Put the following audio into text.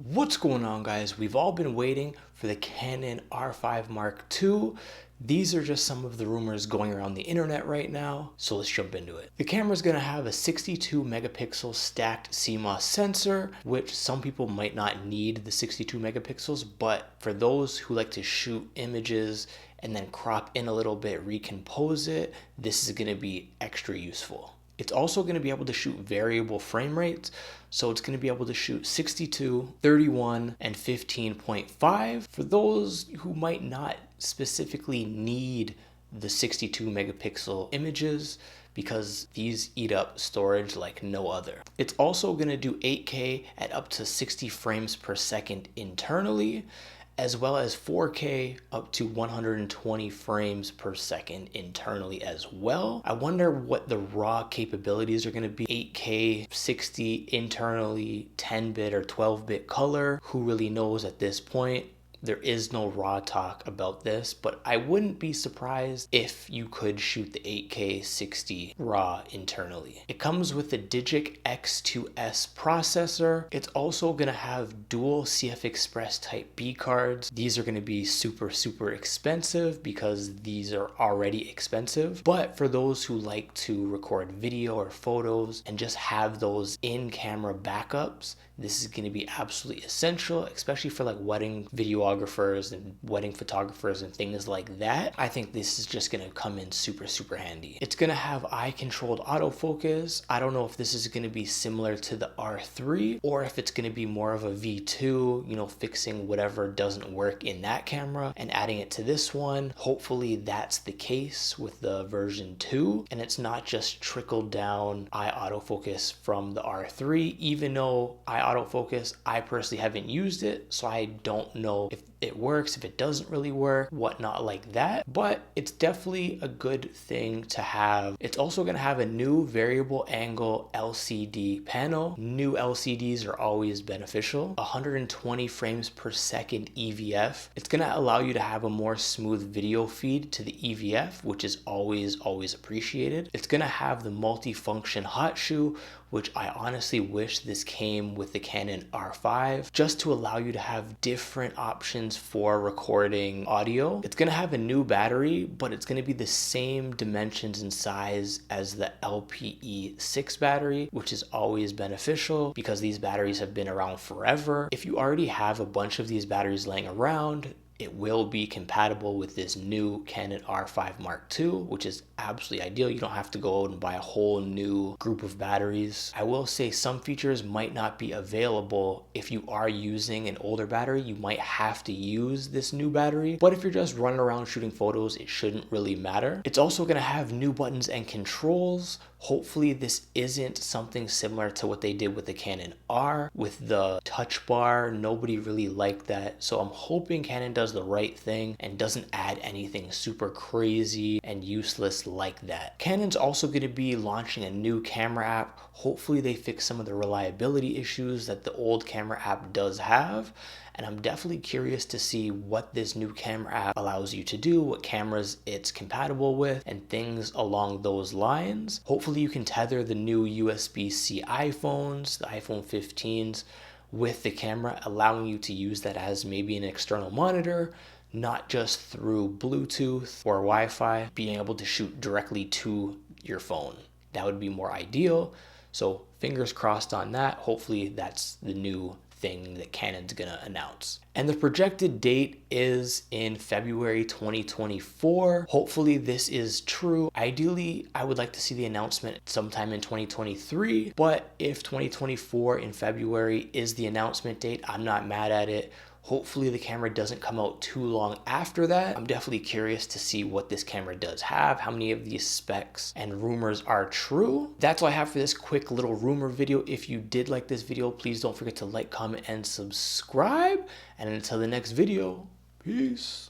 What's going on, guys? We've all been waiting for the Canon R5 Mark II. These are just some of the rumors going around the internet right now, so let's jump into it. The camera is going to have a 62 megapixel stacked CMOS sensor, which some people might not need the 62 megapixels, but for those who like to shoot images and then crop in a little bit, recompose it, this is going to be extra useful. It's also going to be able to shoot variable frame rates. So it's going to be able to shoot 62, 31, and 15.5. For those who might not specifically need the 62 megapixel images, because these eat up storage like no other. It's also going to do 8K at up to 60 frames per second internally, as well as 4K up to 120 frames per second internally as well. I wonder what the raw capabilities are going to be. 8K, 60 internally, 10-bit or 12-bit color. Who really knows at this point? There is no raw talk about this, but I wouldn't be surprised if you could shoot the 8K 60 raw internally. It comes with the Digic X2S processor. It's also going to have dual CF Express Type B cards. These are going to be super expensive because these are already expensive. But for those who like to record video or photos and just have those in-camera backups, this is going to be absolutely essential, especially for like wedding videographers and wedding photographers and things like that. I think this is just going to come in super handy. It's going to have eye-controlled autofocus. I don't know if this is going to be similar to the R3 or if it's going to be more of a V2, you know, fixing whatever doesn't work in that camera and adding it to this one. Hopefully that's the case with the version 2, and it's not just trickled down eye autofocus from the R3, even though eye autofocus, I personally haven't used it, so I don't know if it works, if it doesn't really work, whatnot like that, but it's definitely a good thing to have. It's also going to have a new variable angle LCD panel. New LCDs are always beneficial. 120 frames per second EVF. It's going to allow you to have a more smooth video feed to the EVF, which is always appreciated. It's going to have the multi-function hot shoe, which I honestly wish this came with the Canon R5, just to allow you to have different options for recording audio. It's gonna have a new battery, but it's gonna be the same dimensions and size as the LPE6 battery, which is always beneficial because these batteries have been around forever. If you already have a bunch of these batteries laying around, it will be compatible with this new Canon R5 Mark II, which is absolutely ideal. You don't have to go out and buy a whole new group of batteries. I will say some features might not be available if you are using an older battery. You might have to use this new battery, but if you're just running around shooting photos, it shouldn't really matter. It's also going to have new buttons and controls. Hopefully this isn't something similar to what they did with the Canon R with the touch bar. Nobody really liked that, so I'm hoping Canon does the right thing and doesn't add anything super crazy and useless like that. Canon's also going to be launching a new camera app. Hopefully they fix some of the reliability issues that the old camera app does have, and I'm definitely curious to see what this new camera app allows you to do, what cameras it's compatible with, and things along those lines. Hopefully you can tether the new USB-C iPhones, the iPhone 15s, with the camera, allowing you to use that as maybe an external monitor, not just through Bluetooth or Wi-Fi, being able to shoot directly to your phone. That would be more ideal. So fingers crossed on that. Hopefully that's the new thing that Canon's gonna announce. And the projected date is in February 2024. Hopefully this is true. Ideally, I would like to see the announcement sometime in 2023, but if 2024 in February is the announcement date, I'm not mad at it. Hopefully the camera doesn't come out too long after that. I'm definitely curious to see what this camera does have, how many of these specs and rumors are true. That's all I have for this quick little rumor video. If you did like this video, please don't forget to like, comment, and subscribe. And until the next video, peace.